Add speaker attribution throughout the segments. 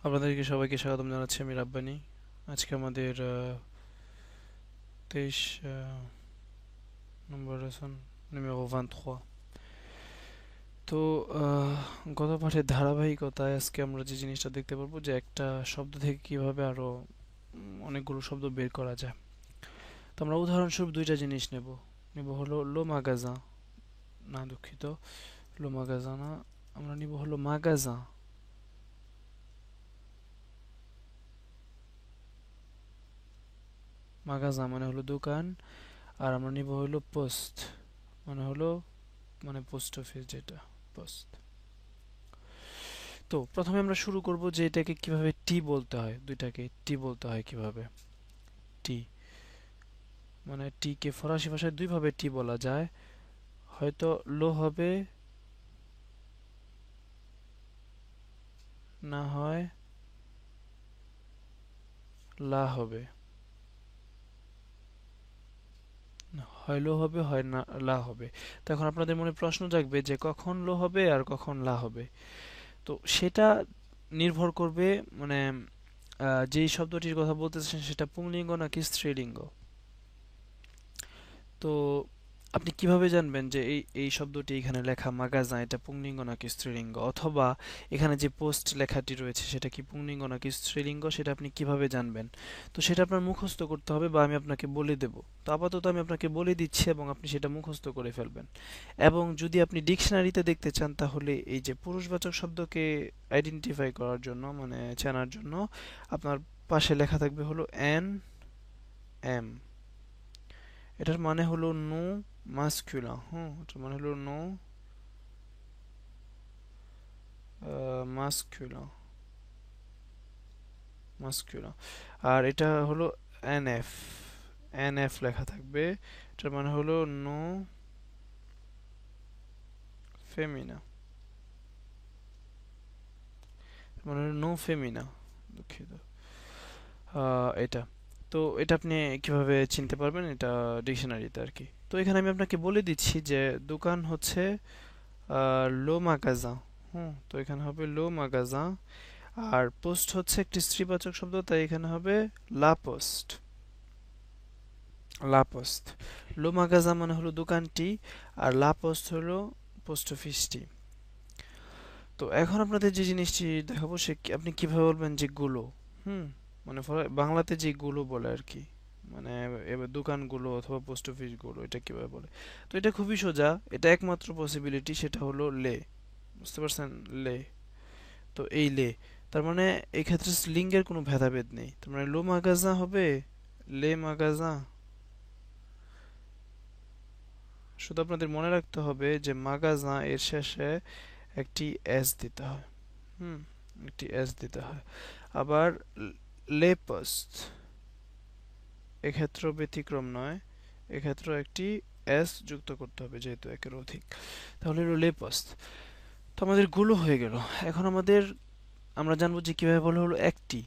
Speaker 1: আপনাদেরকে সবাইকে স্বাগতম জানাচ্ছি। আমি রাব্বানি। আজকে আমাদের 23 নম্বর লেসন numéro 23। তো গত পাঠের ধারাবাহিকতায় আজকে আমরা যে জিনিসটা দেখতে পারবো যে একটা শব্দ থেকে কিভাবে আরো অনেকগুলো শব্দ বের করা যায়। তো আমরা উদাহরণস্বরূপ দুইটা জিনিস নেব। নেব হলো লো মাগাজা, না দুঃখিত, লো মাগাজা না, আমরা নিব হলো মাগাজা। মাগাজা মানে হলো দোকান, আর আমরা নিব হলো পোস্ট, মানে হলো মানে পোস্ট অফিস, যেটা পোস্ট। তো প্রথমে আমরা শুরু করব যে এটাকে কিভাবে টি বলতে হয়, দুইটাকে টি বলতে হয় কিভাবে। টি মানে টি কে ফরাসি ভাষায় দুইভাবে টি বলা যায়, হয়তো লো হবে, না হয় লা হবে। হয় লো হবে, হয় না লা হবে। তো এখন আপনাদের মনে প্রশ্ন জাগবে যে কখন লো হবে আর কখন লা হবে। তো সেটা নির্ভর করবে, মানে যেই শব্দটির কথা বলতেছেন সেটা পুংলিঙ্গ নাকি স্ত্রীলিঙ্গ। তো আপনি কিভাবে জানবেন যে এই এই শব্দটি এখানে লেখা মাগাজা এটা পুংলিঙ্গ নাকি স্ত্রীলিঙ্গ, অথবা এখানে যে পোস্ট লেখাটি রয়েছে সেটা কি পুংলিঙ্গ নাকি স্ত্রীলিঙ্গ, সেটা আপনি কিভাবে জানবেন? তো সেটা আপনার মুখস্থ করতে হবে বা আমি আপনাকে বলে দেব। তো আপাতত আমি আপনাকে বলে দিচ্ছি এবং আপনি সেটা মুখস্থ করে ফেলবেন। এবং যদি আপনি ডিকশনারিতে দেখতে চান তাহলে এই যে পুরুষবাচক শব্দকে আইডেন্টিফাই করার জন্য, মানে চেনার জন্য, আপনার পাশে লেখা থাকবে হলো এন এম। এটার মানে হলো নো মাস্কুলা। হুম, এটার মানে হলো নো মাস্কুলা, মাস্কুলা। আর এটা হলো এনএফ, এনএফ লেখা থাকবে। এটার মানে হলো নো ফেমিনা, মানে হলো নো ফেমিনা, দুঃখিত। এটা, তো এটা আপনি কিভাবে চিনতে পারবেন? এটা ডিকশনারিতে আর কি। তো এখানে আমি আপনাকে বলে দিচ্ছি যে দোকান হচ্ছে লো মাগাজা। হুম, তো এখানে হবে লো মাগাজা। আর পোস্ট হচ্ছে একটি স্ত্রীবাচক শব্দ, তাই এখানে হবে লা পোস্ট, লা পোস্ট। লো মাগাজা মানে হলো দোকানটি, আর লা পোস্ট হলো পোস্ট অফিসটি। তো এখন আপনাদের যে জিনিসটি দেখাবো সে আপনি কিভাবে বলবেন যে গুলো। হুম, মানে বাংলাতে যে গুলো বলে আর কি, মানে এবার দোকানগুলো অথবা পোস্ট অফিস গুলো, এটা কিভাবে বলে। তো এটা খুবই সোজা, এটা একমাত্র পসিবিলিটি, সেটা হলো লে। বুঝতে পারছেন? লে। তো এই লে, তার মানে এই ক্ষেত্রে লিঙ্গের কোনো ভেদাভেদ নেই। তার মানে লো মাগাজা হবে লে মাগাজা। শুধু আপনাদের মনে রাখতে হবে যে মাগাজা এর শেষে একটি এস দিতে হয়। হুম, একটি এস দিতে হয়। আবার লে পোস্ট এক্ষেত্রেও ব্যতিক্রম নয়, এক্ষেত্রেও একটি এস যুক্ত করতে হবে যেহেতু একের অধিক। তাহলে হলো লে পোস্ট। তো আমাদের গুলো হয়ে গেল। এখন আমাদের আমরা জানবো যে কিভাবে বলে হলো একটি।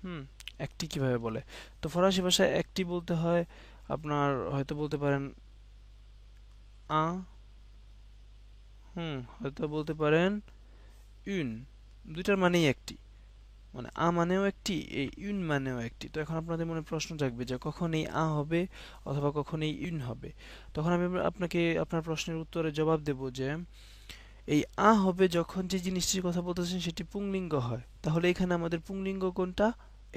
Speaker 1: হুম, একটি কিভাবে বলে। তো ফরাসি ভাষায় একটি বলতে হয়, আপনার হয়তো বলতে পারেন আ, হুম, হয়তো বলতে পারেন ইউন। দুইটার মানেই একটি, মানে আ মানেও একটি, এই ইউন মানেও একটি। তো এখন আপনাদের মনে প্রশ্ন জাগবে যে কখন এই আ হবে অথবা কখন এই ইউন হবে। তখন আমি আপনাকে আপনার প্রশ্নের উত্তরে জবাব দেব যে এই আ হবে যখন যে জিনিসটির কথা বলতেছেন সেটি পুংলিঙ্গ হয়। তাহলে এখানে আমাদের পুংলিঙ্গ কোনটা?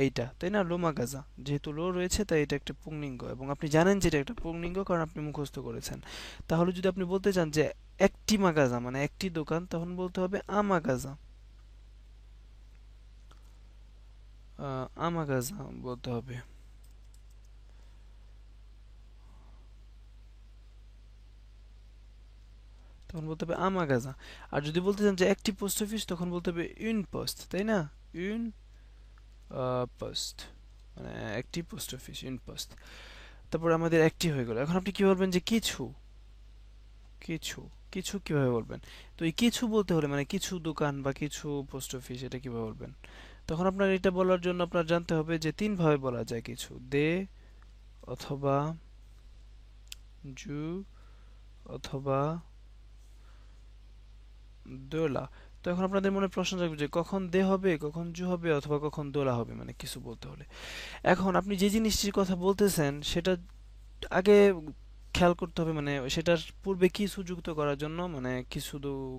Speaker 1: এইটা, তাই না? লো মাগাজা, যেহেতু লো রয়েছে তাই এটা একটা পুংলিঙ্গ, এবং আপনি জানেন যে এটা একটা পুংলিঙ্গ কারণ আপনি মুখস্থ করেছেন। তাহলে যদি আপনি বলতে চান যে একটি মাগাজা মানে একটি দোকান, তখন বলতে হবে আ মাগাজা। আ মাগাজা বলতে হবে। তখন বলতে হবে আ মাগাজা। আর যদি বলতে চান যে একটি পোস্ট অফিস, তখন বলতে হবে ইউন পোস্ট, তাই না? ইউন পোস্ট, মানে একটি পোস্ট অফিস, ইউন পোস্ট। তারপর আমাদের একটি হয়ে গেল। এখন আপনি কি বলবেন যে কিছু, কিছু, কিছু কিভাবে বলবেন? তো এই কিছু বলতে হলে মানে কিছু দোকান বা কিছু পোস্ট অফিস, এটা কিভাবে বলবেন? তখন আপনার এটা বলার জন্য আপনার জানতে হবে যে তিন ভাবে বলা যায় কিছু: দে, অথবা জু, অথবা দোলা। তো এখন আপনাদের মনে প্রশ্ন জাগবে যে কখন দে হবে, কখন জু হবে, অথবা কখন দোলা হবে, মানে কিছু বলতে হলে। এখন আপনি যে জিনিসটির কথা বলতেছেন সেটা আগে খেয়াল করতে হবে, মানে সেটার পূর্বে কিছু যুক্ত করার জন্য, মানে কিছু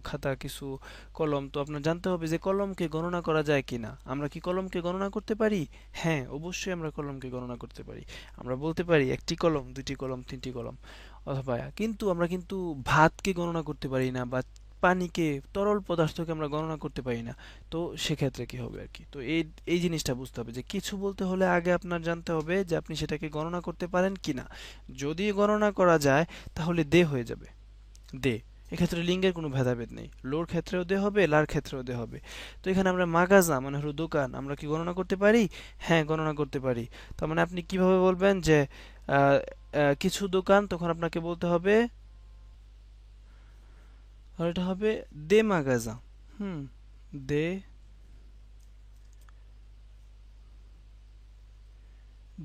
Speaker 1: খাতা, কিছু কলম। তো আপনার জানতে হবে যে কলমকে গণনা করা যায় কিনা। আমরা কি কলমকে গণনা করতে পারি? হ্যাঁ, অবশ্যই আমরা কলমকে গণনা করতে পারি। আমরা বলতে পারি একটি কলম, দুইটি কলম, তিনটি কলম, অথবা কিন্তু আমরা কিন্তু ভাতকে গণনা করতে পারি না, বা পানিকে, তরল পদার্থকে আমরা গণনা করতে পারি না। তো সেক্ষেত্রে কি হবে আর কি। তো এই এই জিনিসটা বুঝতে হবে যে কিছু বলতে হলে আগে আপনার জানতে হবে যে আপনি সেটাকে গণনা করতে পারেন কিনা। যদি গণনা করা যায় তাহলে দে হয়ে যাবে, দে। এক্ষেত্রে লিঙ্গের কোনো ভেদাভেদ নেই, লোর ক্ষেত্রেও দে হবে, লার ক্ষেত্রেও দে হবে। তো এখানে আমরা মাগাজা মানে হলো দোকান, আমরা কি গণনা করতে পারি? হ্যাঁ, গণনা করতে পারি। তার মানে আপনি কিভাবে বলবেন যে আহ, কিছু দোকান, তখন আপনাকে বলতে হবে, আর এটা হবে দে মাগাজা। হুম, দে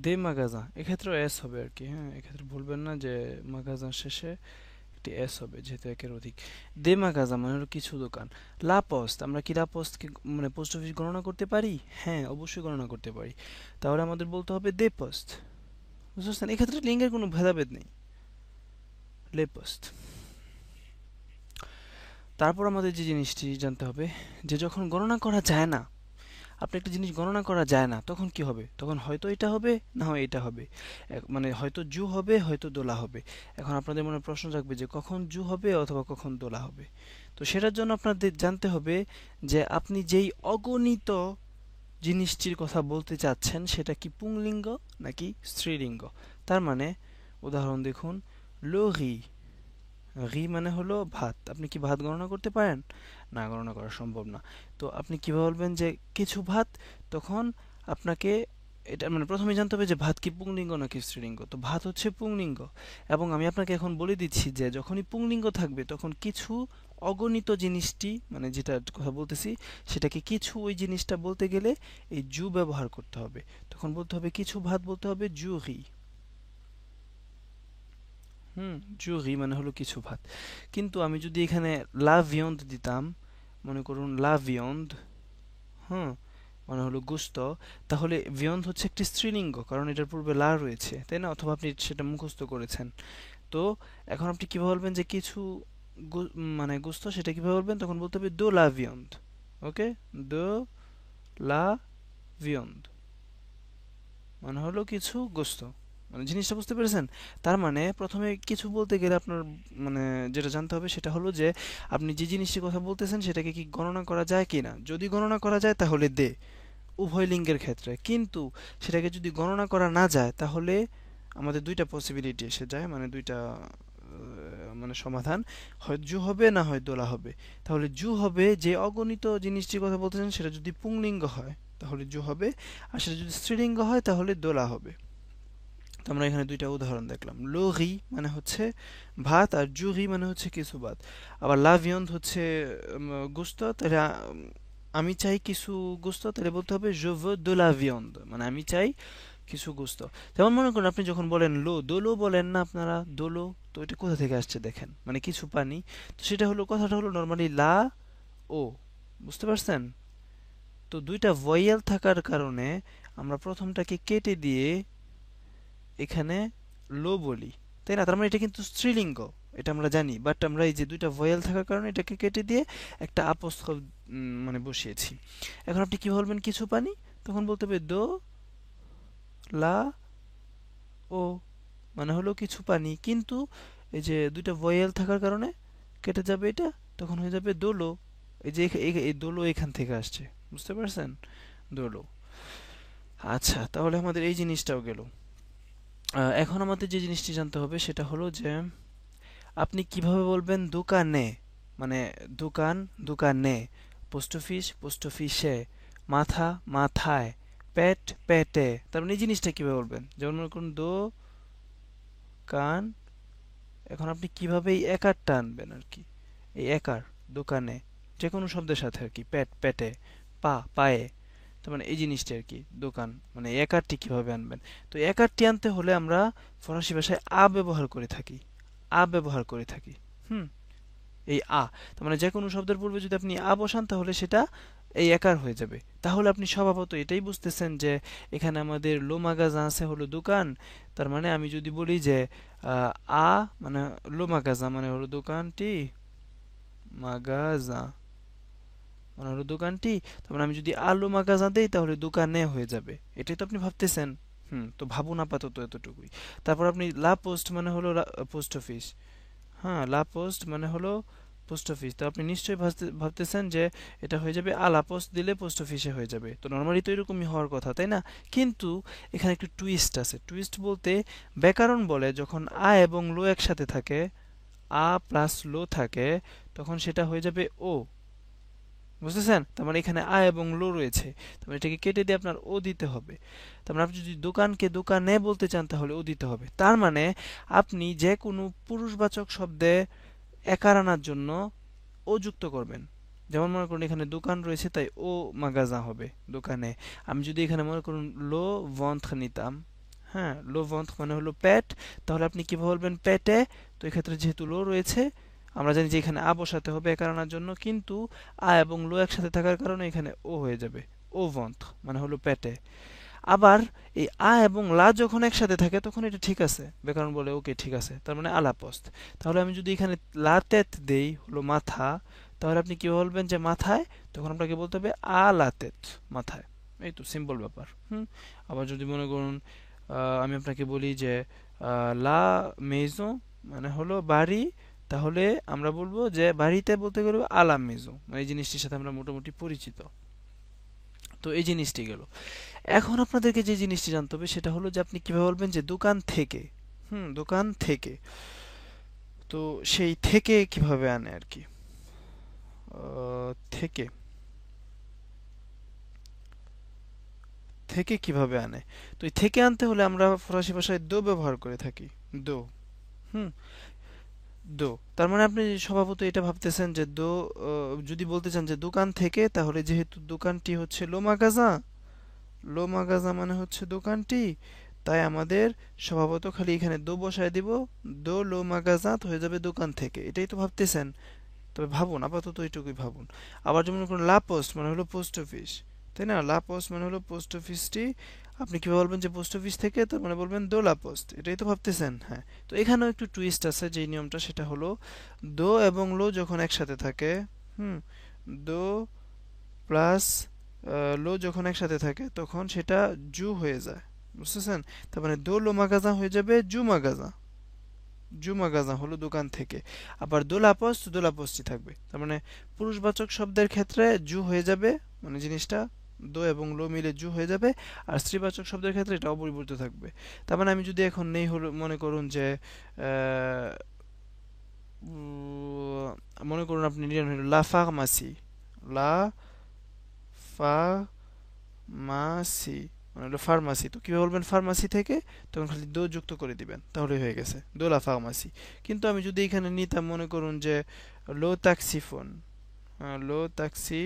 Speaker 1: দে মাগাজা, এক্ষেত্রেও এস হবে আর কি। হ্যাঁ, এক্ষেত্রে ভুলবেন না যে মাগাজার শেষে একটি এস হবে, যেহেতু একের অধিক। দে মাগাজা মানে হলো কিছু দোকান। লা পোস্ট, আমরা কি লা পোস্টকে মানে পোস্ট অফিস গণনা করতে পারি? হ্যাঁ, অবশ্যই গণনা করতে পারি। তাহলে আমাদের বলতে হবে দে পোস্ট। বুঝতে পারছেন? এক্ষেত্রে লিঙ্গের কোনো ভেদাভেদ নেই, লে পোস্ট। তারপর আমাদের যে জিনিসটি জানতে হবে, যে যখন গণনা করা যায় না, আপনি একটা জিনিস গণনা করা যায় না, তখন কি হবে? তখন হয়তো এটা হবে, না হয় এটা হবে। মানে হয়তো জু হবে, হয়তো দোলা হবে। এখন আপনাদের মনে প্রশ্ন জাগবে যে কখন জু হবে অথবা কখন দোলা হবে। তো সেটার জন্য আপনাদের জানতে হবে যে আপনি যেই অগণিত জিনিসটির কথা বলতে চাচ্ছেন সেটা কি পুংলিঙ্গ নাকি স্ত্রীলিঙ্গ। তার মানে উদাহরণ দেখুন, লো রি, রি মানে হলো ভাত। আপনি কি ভাত গণনা করতে পারেন? না, গণনা করা সম্ভব না। তো আপনি কিভাবে বলবেন যে কিছু ভাত? তখন আপনাকে এটা মানে প্রথমে জানতে হবে যে ভাত কি পুংলিঙ্গ নাকি স্ত্রীলিঙ্গ। তো ভাত হচ্ছে পুংলিঙ্গ, এবং আমি আপনাকে এখন বলে দিচ্ছি যে যখনই পুংলিঙ্গ থাকবে তখন কিছু অগণিত জিনিসটি, মানে যেটা কথা বলতেছি সেটাকে কিছু, ওই জিনিসটা বলতে গেলে এই জু ব্যবহার করতে হবে। তখন বলতে হবে কিছু ভাত, বলতে হবে জু রি। হুম, জুরি মানে হলো কিছু ভাত। কিন্তু আমি যদি এখানে লা ভিয়ন্দ দিতাম, মনে করুন লা ভিয়ন্দ, হুম, মানে হলো গুস্ত, তাহলে ভিয়ন্দ হচ্ছে একটি স্ত্রীলিঙ্গ, কারণ এটার পূর্বে লা রয়েছে, তাই না? অথবা আপনি সেটা মুখস্থ করেছেন। তো এখন আপনি কিভাবে বলবেন যে কিছু মানে গুস্ত, সেটা কিভাবে বলবেন? তখন বলতে হবে দো লা ভিয়ন্দ। ওকে, দো লা ভিয়ন্দ মানে হলো কিছু গোস্ত। মানে জিনিসটা বুঝতে পেরেছেন? তার মানে প্রথমে কিছু বলতে গেলে আপনার মানে যেটা জানতে হবে সেটা হলো যে আপনি যে জিনিসটির কথা বলতেছেন সেটাকে কি গণনা করা যায় কিনা। যদি গণনা করা যায় তাহলে দে, উভয় লিঙ্গের ক্ষেত্রে। কিন্তু সেটাকে যদি গণনা করা না যায় তাহলে আমাদের দুইটা পসিবিলিটি এসে যায়, মানে দুইটা মানে সমাধান, হয় জু হবে না হয় দোলা হবে। তাহলে জু হবে যে অগণিত জিনিসটির কথা বলতেছেন সেটা যদি পুংলিঙ্গ হয় তাহলে জু হবে, আর সেটা যদি স্ত্রীলিঙ্গ হয় তাহলে দোলা হবে। তো আমরা এখানে দুইটা উদাহরণ দেখলাম। লো রি মানে হচ্ছে ভাত, আর জু রি মানে হচ্ছে কিছু ভাত। আবার লা ভিয়ন্দ হচ্ছে গোস্ত, তাহলে আমি চাই কিছু গোস্ত, তাহলে বলতে হবে je veux de la viande, মানে আমি চাই কিছু গোস্ত। যেমন মনে করুন আপনি যখন বলেন লো, দোলো বলেন না আপনারা, দোলো, তো এটা কোথা থেকে আসছে দেখেন, মানে কিছু পানি। তো সেটা হলো, কথাটা হলো নর্মালি লা ও, বুঝতে পারছেন? তো দুইটা ভয়েল থাকার কারণে আমরা প্রথমটাকে কেটে দিয়ে এখানে লো বলি, তাই না? তার মানে এটা কিন্তু স্ত্রীলিঙ্গ, এটা আমরা জানি, বাট আমরা এই যে দুইটা ভয়েল থাকার কারণে এটাকে কেটে দিয়ে একটা আপস্থ মানে বসিয়েছি। এখন আপনি কি বলবেন কিছু পানি? তখন বলতে হবে দো লা ও, মানে হলো কিছু পানি, কিন্তু এই যে দুইটা ভয়েল থাকার কারণে কেটে যাবে এটা, তখন হয়ে যাবে দোলো। এই যে এই দোলো এখান থেকে আসছে, বুঝতে পারছেন? দোলো। আচ্ছা, তাহলে আমাদের এই জিনিসটাও গেল। এখন আমাদের যে জিনিসটি জানতে হবে সেটা হলো যে আপনি কিভাবে বলবেন দোকানে, মানে দোকান, দোকানে, পোস্ট অফিস, পোস্ট অফিসে, মাথা, মাথায়, পেট, পেটে। তার মানে এই জিনিসটা কিভাবে বলবেন? যেমন মনে করুন দো কান। এখন আপনি কিভাবে এই একারটা আনবেন আর কি, এই একার, দোকানে, যে কোনো শব্দের সাথে আর কি, পেট, পেটে, পা, পায়ে। তার মানে এই জিনিসটা আর কি, দোকান, মানে এই একারটি কিভাবে আনবেন। তো একারটি আনতে হলে আমরা ফরাসি ভাষায় আ ব্যবহার করে থাকি, আ ব্যবহার করে থাকি। হুম, এই আ, তার মানে যে কোনো শব্দের পূর্বে যদি আপনি আ বসান তাহলে সেটা এই একার হয়ে যাবে। তাহলে আপনি স্বভাবত এটাই বুঝতেছেন যে এখানে আমাদের লো মাগাজা আছে হলো দোকান। তার মানে আমি যদি বলি যে আ মানে লো মাগাজা মানে হলো দোকানটি, মাগাজা মানে হলো দোকানটি, তার মানে আমি যদি আলো মাগাজা দেই তাহলে দোকানে হয়ে যাবে। এটাই তো আপনি ভাবতেছেন। তো ভাবুন আপাতত এতটুকুই। তারপর আপনি লা পোস্ট মানে হলো পোস্ট অফিস। হ্যাঁ, লা পোস্ট মানে হলো পোস্ট অফিস। তো আপনি নিশ্চয়ই ভাবতেছেন যে এটা হয়ে যাবে আলা পোস্ট দিলে পোস্ট অফিসে হয়ে যাবে। তো নর্মালি তো এরকমই হওয়ার কথা, তাই না? কিন্তু এখানে একটু টুইস্ট আছে। টুইস্ট বলতে ব্যাকরণ বলে যখন আ এবং লো একসাথে থাকে, আ প্লাস লো থাকে, তখন সেটা হয়ে যাবে ও। বুঝতেছেন? তার মানে এখানে আ এবং লো রয়েছে, তার মানে এটাকে কেটে দিয়ে আপনার ও দিতে হবে। তার মানে আপনি যদি দোকানকে দোকানে বলতে চান তাহলে ও দিতে হবে। তার মানে আপনি যে কোনো পুরুষবাচক শব্দে একার আনার জন্য ও যুক্ত করবেন। যেমন মনে করুন এখানে দোকান রয়েছে তাই ও মাগাজা হবে দোকানে। আমি যদি এখানে মনে করুন লো ভন্থ নিতাম, হ্যাঁ, লো ভন্থ মানে হলো পেট, তাহলে আপনি কিভাবে বলবেন পেটে? তো এক্ষেত্রে যেহেতু লো রয়েছে, আমরা জানি যে এখানে আ বসাতে হবে একার আনার জন্য, কিন্তু আ এবং লো একসাথে থাকার কারণে এখানে ও হয়ে যাবে। ও ভন্থ মানে হলো পেটে। আবার এই আ এবং লা যখন একসাথে থাকে তখন এটা ঠিক আছে, ব্যাকরণ বলে ওকে ঠিক আছে, তার মানে আলাপস্ত। তাহলে আমি যদি এখানে লা তেত দেই হলো মাথা, তাহলে আপনি কি বলবেন যে মাথায়? তখন আপনাকে বলতে হবে আ লা তেত, মাথায়। এই তো সিম্পল ব্যাপার। আবার যদি মনে করুন আমি আপনাকে বলি যে লা মেজো মানে হলো বাড়ি, তাহলে আমরা বলবো যে বাড়িতে বলতে গেলে আলা মেজো, এই জিনিসটির সাথে আমরা মোটামুটি পরিচিত। তো এই জিনিসটি গেল। এখন আপনাদেরকে যে জিনিসটি জানতে হবে সেটা হলো যে আপনি কিভাবে বলবেন যে দোকান থেকে। দোকান থেকে। তো সেই থেকে কিভাবে আনে আর কি। থেকে, থেকে কিভাবে আনে? তো এই থেকে আনতে হলে আমরা ফরাসি ভাষায় দো ব্যবহার করে থাকি। দো। হুম দো, তার মানে আপনি স্বভাবত এটা ভাবতেছেন যে দো, যদি বলতে চান যে দোকান থেকে, তাহলে যেহেতু দোকানটি হচ্ছে লো মাগাজা, লো মাগাজা মানে হচ্ছে দোকানটি, তাই আমাদের স্বভাবত খালি এখানে দো বসায় দিব। দো লো মাগাজাত হয়ে যাবে দোকান থেকে, এটাই তো ভাবতেছেন। তবে ভাবুন, আপাতত এইটুকুই ভাবুন। আবার যেমন কোনো লা পোস্ট মানে হলো পোস্ট অফিস, তাই না? লা পোস্ট মানে হলো পোস্ট অফিসটি। আপনি কিভাবে বলবেন যে পোস্ট অফিস থেকে? তার মানে বলবেন দো লা পোস্ট, এটাই তো ভাবতেছেন। হ্যাঁ, তো এখানেও একটু টুইস্ট আছে, যেই নিয়মটা সেটা হলো দো এবং লো যখন একসাথে থাকে, হুম দো প্লাস লো যখন একসাথে থাকে তখন সেটা জু হয়ে যায়। বুঝতেছেন? তার মানে দো লো মাগাজা হয়ে যাবে জু মাগাজা। জু মাগাজা হলো দোকান থেকে। আবার দোলাপস্ত, দোলাপস্তি থাকবে। তার মানে পুরুষবাচক শব্দের ক্ষেত্রে জু হয়ে যাবে, মানে জিনিসটা দো এবং লো মিলে জু হয়ে যাবে। আর স্ত্রীবাচক শব্দের ক্ষেত্রে এটা অপরিবর্তিত থাকবে। তার মানে আমি যদি এখন নেই হলো, মনে করুন যে মনে করুন আপনি নিলেন হলো লা ফার্মাসি, লা ফার্মাসি মানে হলো ফার্মাসি। তো কিভাবে বলবেন ফার্মাসি থেকে? তখন খালি দো যুক্ত করে দিবেন, তাহলে হয়ে গেছে দোলা ফার্মাসি। কিন্তু আমি যদি এখানে নিতাম মনে করুন যে লো ট্যাক্সিফোন, লো ট্যাক্সি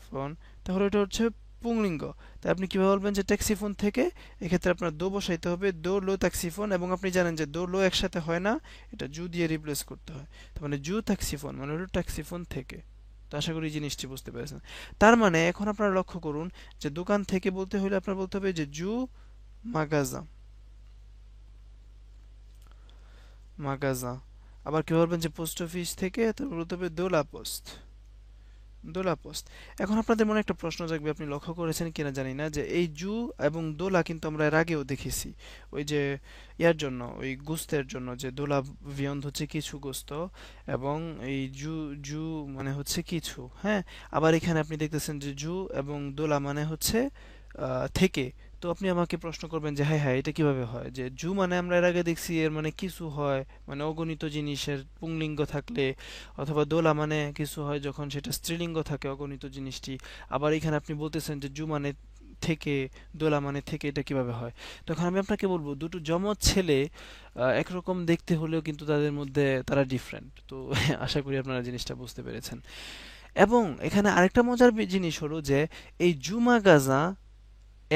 Speaker 1: ফোন, তাহলে এটা হচ্ছে পুংলিঙ্গ। তাই আপনি কিভাবে বলবেন যে ট্যাক্সিফোন থেকে? এক্ষেত্রে আপনার দো বসাইতে হবে, দো লো ট্যাক্সিফোন, এবং আপনি জানেন যে দো লো একসাথে হয় না, এটা জু দিয়ে রিপ্লেস করতে হয়। তার মানে জু ট্যাক্সিফোন মানে হলো ট্যাক্সিফোন থেকে। তো আশা করি জিনিসটি বুঝতে পেরেছেন। তার মানে এখন আপনারা লক্ষ্য করুন যে দোকান থেকে বলতে হলে আপনার বলতে হবে যে জু মাগাজা, মাগাজা। আবার কি বলবেন যে পোস্ট অফিস থেকে? তারপর বলতে হবে দোলা পোস্ট, দোলা পোস্ট। এখন আপনাদের মনে একটা প্রশ্ন জাগবে, আপনি লক্ষ্য করেছেন কিনা জানি না, যে এই জু এবং দোলা কিন্তু আমরা এর আগেও দেখেছি। ওই যে ইয়ার জন্য, ওই গোস্তের জন্য, যে দোলা ভিয়ন্দ হচ্ছে কিছু গোস্ত, এবং এই জু, জু মানে হচ্ছে কিছু, হ্যাঁ। আবার এখানে আপনি দেখতেছেন যে জু এবং দোলা মানে হচ্ছে থেকে। তো আপনি আমাকে প্রশ্ন করবেন যে হ্যাঁ হ্যাঁ এটা কিভাবে হয়, যে জু মানে আমরা এর আগে দেখছি এর মানে কিছু হয়, মানে অগণিত জিনিসের পুংলিঙ্গ থাকলে, অথবা দোলা মানে কিছু হয় যখন সেটা স্ত্রীলিঙ্গ থাকে অগণিত জিনিসটি। আবার এখানে আপনি বলতেছেন যে জু মানে থেকে, দোলা মানে থেকে, এটা কিভাবে হয়? তখন আমি আপনাকে বলবো দুটো যমজ ছেলে একরকম দেখতে হলেও কিন্তু তাদের মধ্যে তারা ডিফারেন্ট। তো আশা করি আপনারা জিনিসটা বুঝতে পেরেছেন। এবং এখানে আরেকটা মজার জিনিস হলো যে এই জুমা গাজা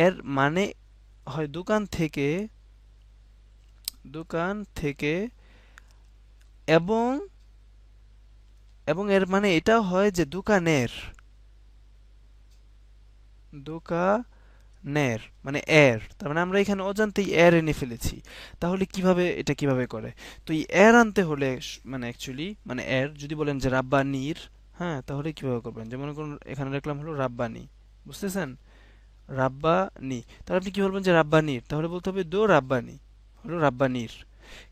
Speaker 1: এর মানে হয় দোকান থেকে, দোকান থেকে, এবং এবং এর মানে এটাও হয় যে দোকানের, দোকানের মানে এর, তার মানে আমরা এখানে অজান্তেই এর এনে ফেলেছি। তাহলে কিভাবে, এটা কিভাবে করে? তো এই এর আনতে হলে মানে অ্যাকচুয়ালি মানে এর যদি বলেন যে রাব্বানির, হ্যাঁ, তাহলে কিভাবে করবেন? যেমন করুন এখানে রাখলাম হলো রাব্বানি, বুঝতেছেন? রাব্বানি, তাহলে আপনি কি বলবেন যে রাব্বানির, তাহলে বলতে হবে দো রাব্বানি, হলো রাব্বানির।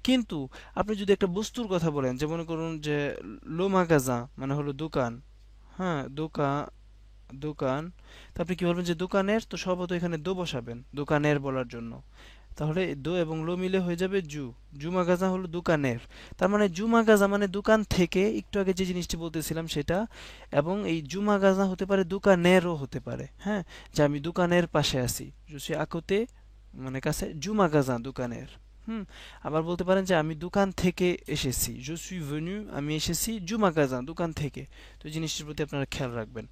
Speaker 1: কিন্তু আপনি যদি একটা বস্তুর কথা বলেন, যেমন করুন যে লো মাগাজা মানে হলো দোকান, হ্যাঁ, দোকান, তো আপনি কি বলবেন যে দোকানের, তো সর্বত এখানে দো বসাবেন দোকানের বলার জন্য। তাহলে দো এবং লো মিলে হয়ে যাবে জু, জুমা গাজা হলো দোকানের। তার মানে জুমা গাজা মানে দোকান থেকে, একটু আগে যে জিনিসটি বলতেছিলাম সেটা। এবং এই জুমা গাজা হতে পারে দোকানেরও হতে পারে, হ্যাঁ, যে আমি দোকানের পাশে আছি, জুসি আকোতে মানে কাছে, জুমা গাজা দোকানের। হুম, আবার বলতে পারেন যে আমি দোকান থেকে এসেছি, je suis venu, আমি এসেছি জুমা গাজা দোকান থেকে। তো এই জিনিসটির প্রতি আপনারা খেয়াল রাখবেন।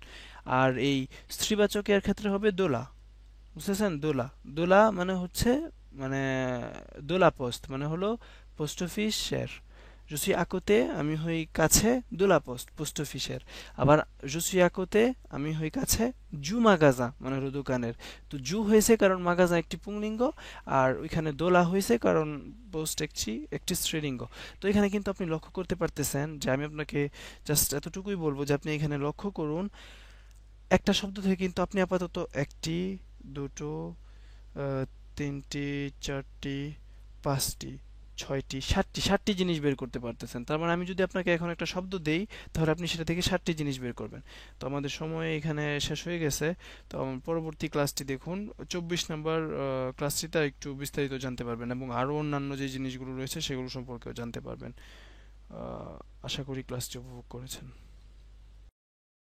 Speaker 1: আর এই স্ত্রীবাচকের ক্ষেত্রে হবে দোলা, বুঝতেছেন? দোলা, দোলা মানে হচ্ছে মানে দোলা পোস্ট মানে হলো পোস্ট অফিসের। je suis à côté আমি হই কাছে দোলা পোস্ট পোস্ট অফিসের। আবার je suis à côté আমি হই কাছে জু মাগাজা মানে হলো দোকানের। তো জু হয়েছে কারণ মাগাজা একটি পুংলিঙ্গ, আর ওইখানে দোলা হয়েছে কারণ পোস্ট একটি একটি স্ত্রীলিঙ্গ। তো এখানে কিন্তু আপনি লক্ষ্য করতে পারতেছেন যে আমি আপনাকে জাস্ট এতটুকুই বলবো যে আপনি এখানে লক্ষ্য করুন, একটা শব্দ থেকে কিন্তু আপনি আপাতত একটি, দুটো, তিনটি, চারটি, পাঁচটি, ছয়টি, সাতটি জিনিস বের করতে পারতেছেন। তার মানে আমি যদি আপনাকে এখন একটা শব্দ দেই, তাহলে আপনি সেটা থেকে সাতটি জিনিস বের করবেন। তো আমাদের সময় এখানে শেষ হয়ে গেছে। তো আমার পরবর্তী ক্লাসটি দেখুন, 24 নম্বর ক্লাসটিতে একটু বিস্তারিত জানতে পারবেন এবং আরও অন্যান্য যে জিনিসগুলো রয়েছে সেগুলো সম্পর্কেও জানতে পারবেন। আশা করি ক্লাসটি উপভোগ করেছেন।